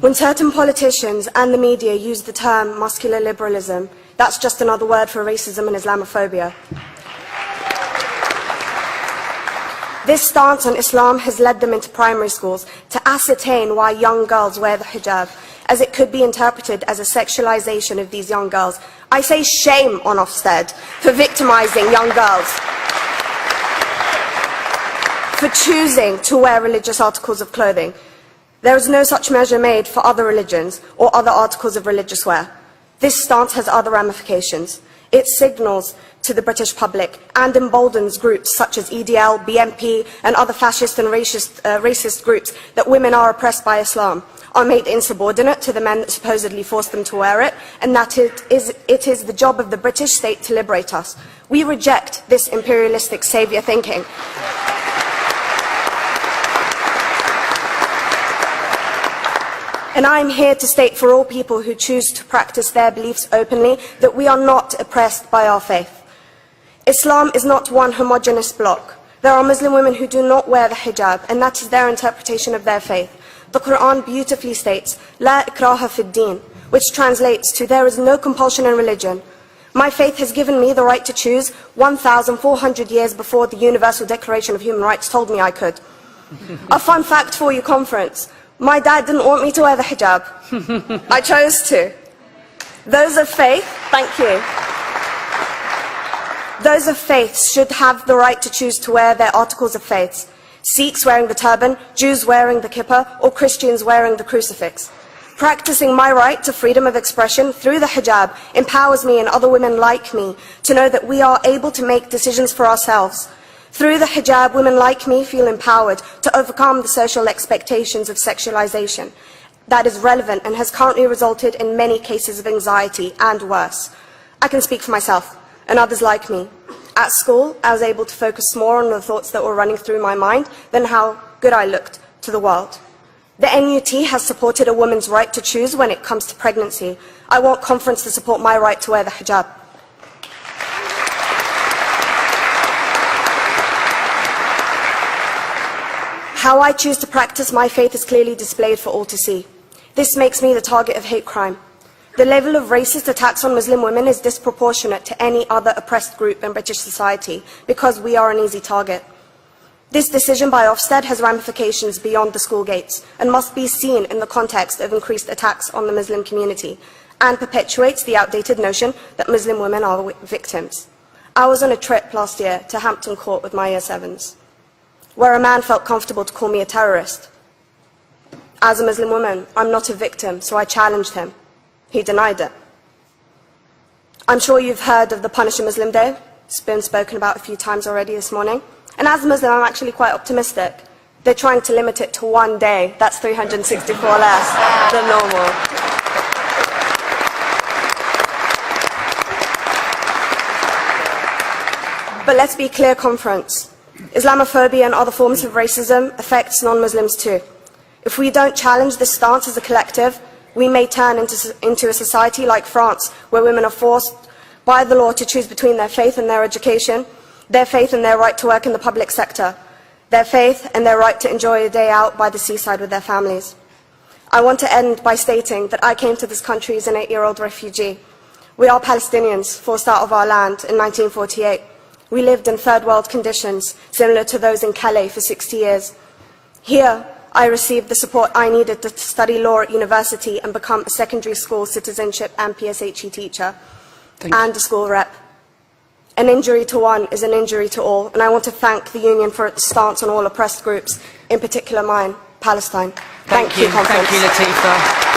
When certain politicians and the media use the term muscular liberalism, that's just another word for racism and Islamophobia. This stance on Islam has led them into primary schools to ascertain why young girls wear the hijab, as it could be interpreted as a sexualization of these young girls. I say shame on Ofsted for victimizing young girls, for choosing to wear religious articles of clothing. There is no such measure made for other religions or other articles of religious wear. This stance has other ramifications. It signals to the British public and emboldens groups such as EDL, BNP and other fascist and racist groups that women are oppressed by Islam, are made insubordinate to the men that supposedly forced them to wear it, and that it is the job of the British state to liberate us. We reject this imperialistic saviour thinking. And I am here to state for all people who choose to practice their beliefs openly that we are not oppressed by our faith. Islam is not one homogeneous block. There are Muslim women who do not wear the hijab, and that is their interpretation of their faith. The Quran beautifully states, "La ikraha fid din," which translates to, "There is no compulsion in religion." My faith has given me the right to choose 1,400 years before the Universal Declaration of Human Rights told me I could. A fun fact for you, conference. My dad didn't want me to wear the hijab. I chose to. Those of faith, thank you. Those of faith should have the right to choose to wear their articles of faith. Sikhs wearing the turban, Jews wearing the kippah, or Christians wearing the crucifix. Practicing my right to freedom of expression through the hijab empowers me and other women like me to know that we are able to make decisions for ourselves. Through the hijab, women like me feel empowered to overcome the social expectations of sexualization that is relevant and has currently resulted in many cases of anxiety and worse. I can speak for myself and others like me. At school, I was able to focus more on the thoughts that were running through my mind than how good I looked to the world. The NUT has supported a woman's right to choose when it comes to pregnancy. I want conference to support my right to wear the hijab. How I choose to practice my faith is clearly displayed for all to see. This makes me the target of hate crime. The level of racist attacks on Muslim women is disproportionate to any other oppressed group in British society because we are an easy target. This decision by Ofsted has ramifications beyond the school gates and must be seen in the context of increased attacks on the Muslim community and perpetuates the outdated notion that Muslim women are victims. I was on a trip last year to Hampton Court with my Year 7s, where a man felt comfortable to call me a terrorist. As a Muslim woman, I'm not a victim, so I challenged him. He denied it. I'm sure you've heard of the Punish a Muslim Day. It's been spoken about a few times already this morning. And as a Muslim, I'm actually quite optimistic. They're trying to limit it to one day. That's 364 less than normal. But let's be clear, conference. Islamophobia and other forms of racism affects non-Muslims too. If we don't challenge this stance as a collective, we may turn into a society like France, where women are forced by the law to choose between their faith and their education, their faith and their right to work in the public sector, their faith and their right to enjoy a day out by the seaside with their families. I want to end by stating that I came to this country as an 8-year-old refugee. We are Palestinians, forced out of our land in 1948. We lived in third world conditions, similar to those in Calais for 60 years. Here, I received the support I needed to study law at university and become a secondary school citizenship and PSHE teacher and a school rep. An injury to one is an injury to all, and I want to thank the Union for its stance on all oppressed groups, in particular mine, Palestine. Thank you, Conference. Thank you, Latifa.